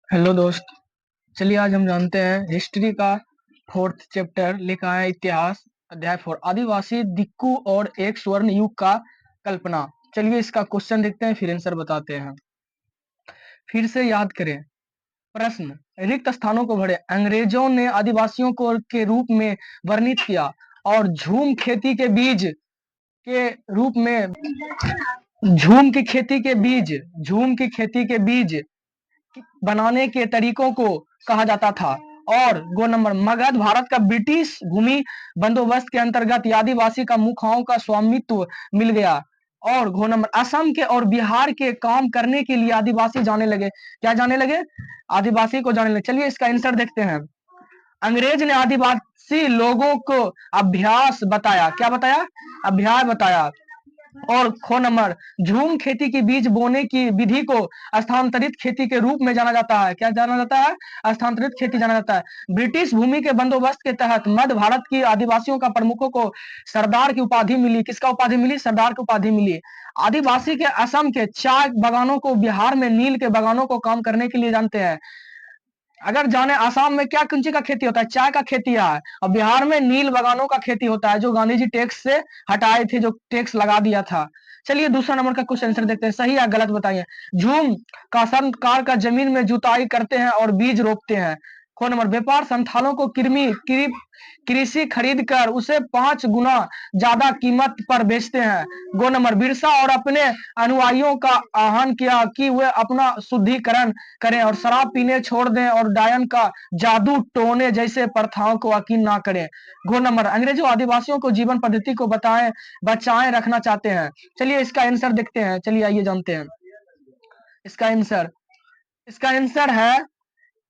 Hello दोस्त। चलिए आज हम जानते हैं हिस्ट्री का फोर्थ चैप्टर लिखा है इतिहास अध्याय 4 आदिवासी दिक्कू और एक स्वर्ण युग का कल्पना। चलिए इसका क्वेश्चन देखते हैं फिर आंसर बताते हैं। फिर से याद करें प्रश्न। रिक्त स्थानों को भरें। अंग्रेजों ने आदिवासियों को के रूप में वर्णित किया और झूम खेती के बीज के रूप में झूम की खेती के बीज बनाने के तरीकों को कहा जाता था। और गो नंबर मगध भारत का ब्रिटिश भूमि बंदोबस्त के अंतर्गत आदिवासी का मुखाओं का स्वामित्व मिल गया। और घो नंबर असम के और बिहार के काम करने के लिए आदिवासी जाने लगे। क्या जाने लगे? आदिवासी को जाने लगे। चलिए इसका आंसर देखते हैं। अंग्रेज ने आदिवासी लोगों को अभ्यास बताया। क्या बताया? अभ्यास बताया। और खो नंबर झूम खेती की बीज बोने की विधि को स्थानांतरित खेती के रूप में जाना जाता है। क्या जाना जाता है? स्थानांतरित खेती जाना जाता है। ब्रिटिश भूमि के बंदोबस्त के तहत मध्य भारत की आदिवासियों का प्रमुखों को सरदार की उपाधि मिली। किसका उपाधि मिली? सरदार की उपाधि मिली। आदिवासी के असम के चाय बागानों को बिहार में नील के बागानों को काम करने के लिए जानते हैं। अगर जाने आसाम में क्या कुंची का खेती होता है? चाय का खेती है। और बिहार में नील बागानों का खेती होता है जो गांधी जी टैक्स से हटाए थे, जो टैक्स लगा दिया था। चलिए दूसरा नंबर का क्वेश्चन आंसर देखते हैं, सही या गलत बताइए। झूम काश्तकार का जमीन में जुताई करते हैं और बीज रोपते हैं। ख नंबर व्यापार संथालों को कृषि खरीद कर उसे 5 गुना ज्यादा कीमत पर बेचते हैं। गो नंबर बिरसा और अपने अनुयायियों का आह्वान किया कि वे अपना शुद्धिकरण करें और शराब पीने छोड़ दें और डायन का जादू टोने जैसे प्रथाओं को यकीन ना करें। घो नंबर अंग्रेजों आदिवासियों को जीवन पद्धति को बचाए रखना चाहते हैं। चलिए इसका आंसर देखते हैं। चलिए आइए जानते हैं इसका आंसर। इसका आंसर है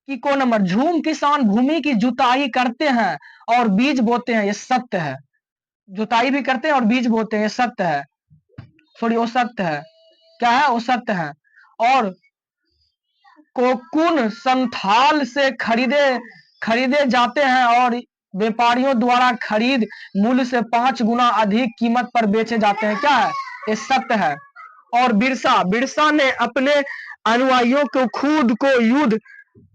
कि को नंबर झूम किसान भूमि की जुताई करते हैं और बीज बोते हैं। ये सत्य है। जुताई भी करते हैं और बीज बोते हैं, ये सत्य है। सॉरी वो सत्य है। क्या है? वो सत्य है। और कोकून संथाल से खरीदे जाते हैं और व्यापारियों द्वारा खरीद मूल्य से 5 गुना अधिक कीमत पर बेचे जाते हैं। क्या है? ये सत्य है। और बिरसा ने अपने अनुयायियों को खुद को युद्ध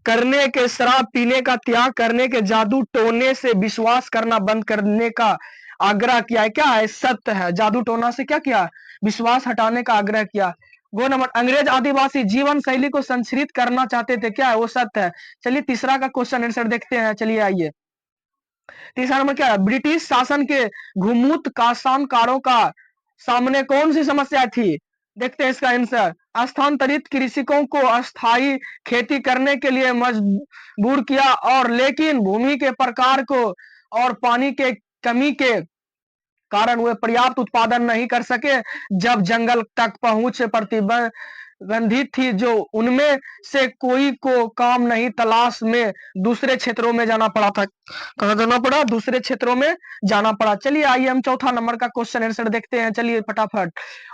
करने के, शराब पीने का त्याग करने के, जादू टोने से विश्वास करना बंद करने का आग्रह किया है। क्या है? सत्य है। जादू टोना से क्या किया? विश्वास हटाने का आग्रह किया। गो नंबर अंग्रेज आदिवासी जीवन शैली को संरक्षित करना चाहते थे। क्या है? वो सत्य है। चलिए तीसरा का क्वेश्चन आंसर देखते हैं। चलिए आइए तीसरा नंबर क्या है? ब्रिटिश शासन के घुमूत कासानकारों का सामने कौन सी समस्या थी? देखते हैं इसका आंसर। स्थानांतरित कृषकों को अस्थायी खेती करने के लिए मजबूर किया और लेकिन भूमि के प्रकार को और पानी के कमी के कारण वे पर्याप्त उत्पादन नहीं कर सके। जब जंगल तक पहुंच प्रतिबंधित थी जो उनमें से कोई को काम नहीं तलाश में दूसरे क्षेत्रों में जाना पड़ा था। कहाँ जाना पड़ा? दूसरे क्षेत्रों में जाना पड़ा। चलिए आइए हम चौथा नंबर का क्वेश्चन आंसर देखते हैं। चलिए फटाफट।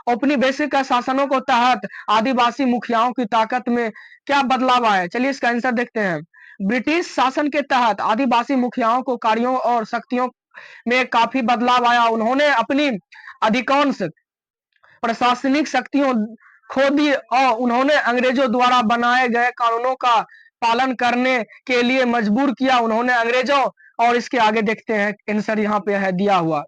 औपनिवेशिक शासनों को तहत आदिवासी मुखियाओं की ताकत में क्या बदलाव आए? चलिए इसका आंसर देखते हैं। ब्रिटिश शासन के तहत आदिवासी मुखियाओं को कार्यों और शक्तियों में काफी बदलाव आया। उन्होंने अपनी अधिकांश प्रशासनिक शक्तियों खो दी और उन्होंने अंग्रेजों द्वारा बनाए गए कानूनों का पालन करने के लिए मजबूर किया। उन्होंने अंग्रेजों और इसके आगे देखते हैं आंसर यहाँ पे है दिया हुआ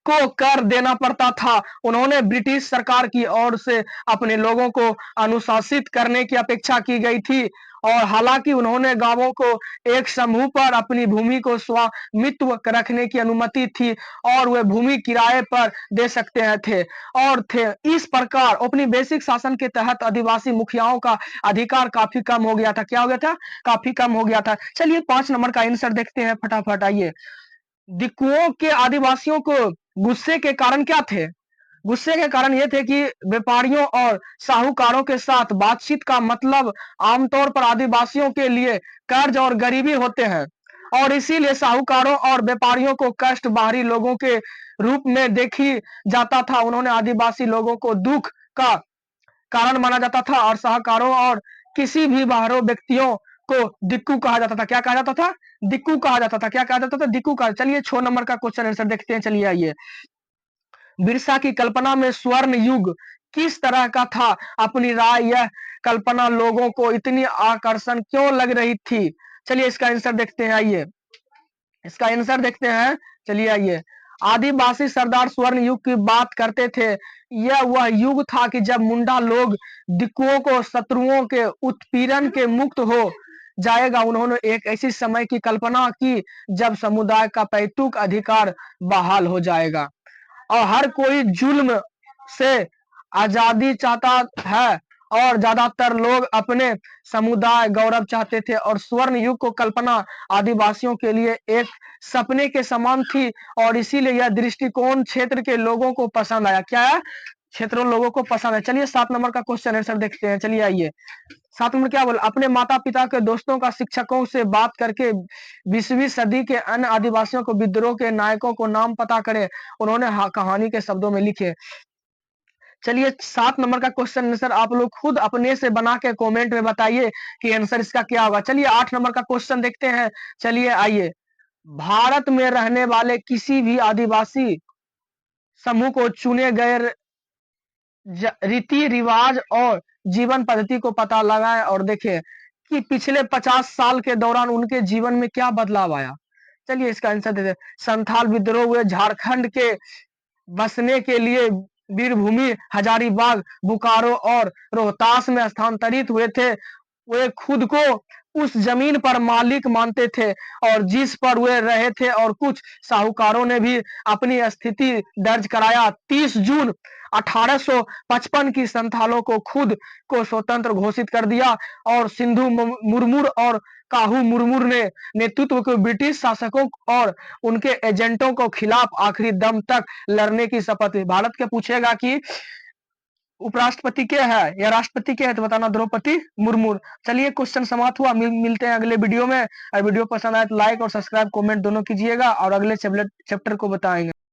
को कर देना पड़ता था। उन्होंने ब्रिटिश सरकार की ओर से अपने लोगों को अनुशासित करने की अपेक्षा की गई थी और हालांकि उन्होंने गांवों को एक समूह पर अपनी भूमि को स्वामित्व रखने की अनुमति थी और वे भूमि किराए पर दे सकते हैं थे। इस प्रकार औपनिवेशिक शासन के तहत आदिवासी मुखियाओं का अधिकार काफी कम हो गया था। क्या हो गया था? काफी कम हो गया था। चलिए 5 नंबर का आंसर देखते हैं फटाफट। आइए दिकुओं के आदिवासियों को गुस्से के कारण क्या थे? गुस्से के कारण ये थे कि व्यापारियों और साहूकारों के साथ बातचीत का मतलब आमतौर पर आदिवासियों के लिए कर्ज और गरीबी होते हैं और इसीलिए साहूकारों और व्यापारियों को कष्ट बाहरी लोगों के रूप में देखी जाता था। उन्होंने आदिवासी लोगों को दुख का कारण माना जाता था और साहूकारों और किसी भी बाहरों व्यक्तियों को दिक्कू कहा जाता था। क्या कहा जाता था? दिक्कू कहा जाता था। क्या कहा जाता था? दिक्कू कहा। चलिए 6 नंबर का क्वेश्चन आंसर देखते हैं। चलिए आइए बिरसा की कल्पना में स्वर्ण युग किस तरह का था? अपनी राय यह कल्पना लोगों को इतनी आकर्षण क्यों लग रही थी? चलिए इसका आंसर देखते हैं, आइए इसका आंसर देखते हैं। चलिए आइए, आदिवासी सरदार स्वर्ण युग की बात करते थे। यह वह युग था कि जब मुंडा लोग दिक्कुओं को शत्रुओं के उत्पीड़न के मुक्त हो जाएगा। उन्होंने एक ऐसी समय की कल्पना की जब समुदाय का पैतृक अधिकार बहाल हो जाएगा और हर कोई जुल्म से आजादी चाहता है और ज्यादातर लोग अपने समुदाय गौरव चाहते थे और स्वर्ण युग को कल्पना आदिवासियों के लिए एक सपने के समान थी और इसीलिए यह दृष्टिकोण क्षेत्र के लोगों को पसंद आया। क्या है? क्षेत्रों लोगों को पसंद है। चलिए 7 नंबर का क्वेश्चन आंसर देखते हैं। चलिए आइए, 7 नंबर क्या बोला? अपने माता पिता के दोस्तों का शिक्षकों से बात करके 20वीं सदी के अन्य आदिवासियों को विद्रोह के नायकों को नाम पता करे। उन्होंने कहानी के शब्दों में लिखे। चलिए 7 नंबर का क्वेश्चन आंसर आप लोग खुद अपने से बना के कमेंट में बताइए कि आंसर इसका क्या होगा। चलिए 8 नंबर का क्वेश्चन देखते हैं। चलिए आइए, भारत में रहने वाले किसी भी आदिवासी समूह को चुने गए रीति रिवाज और जीवन पद्धति को पता लगाएं और देखें कि पिछले 50 साल के दौरान उनके जीवन में क्या बदलाव आया। चलिए इसका आंसर देते हैं। संथाल विद्रोह हुए, झारखंड के बसने के लिए वीरभूमि हजारीबाग, बोकारो और रोहतास में स्थानांतरित हुए थे। वे खुद को उस जमीन पर मालिक मानते थे और जिस पर वे रहे थे और कुछ साहूकारों ने भी अपनी स्थिति दर्ज कराया। 30 जून 1855 की संथालों को खुद को स्वतंत्र घोषित कर दिया और सिंधु मुर्मुर और काहू मुर्मुर ने नेतृत्व को ब्रिटिश शासकों और उनके एजेंटों को खिलाफ आखिरी दम तक लड़ने की शपथ ली। भारत के पूछेगा कि उपराष्ट्रपति क्या है या राष्ट्रपति क्या है, तो बताना द्रौपदी मुर्मू। चलिए क्वेश्चन समाप्त हुआ। मिलते हैं अगले वीडियो में। और वीडियो पसंद आए तो लाइक और सब्सक्राइब कमेंट दोनों कीजिएगा और अगले चैप्टर को बताएंगे।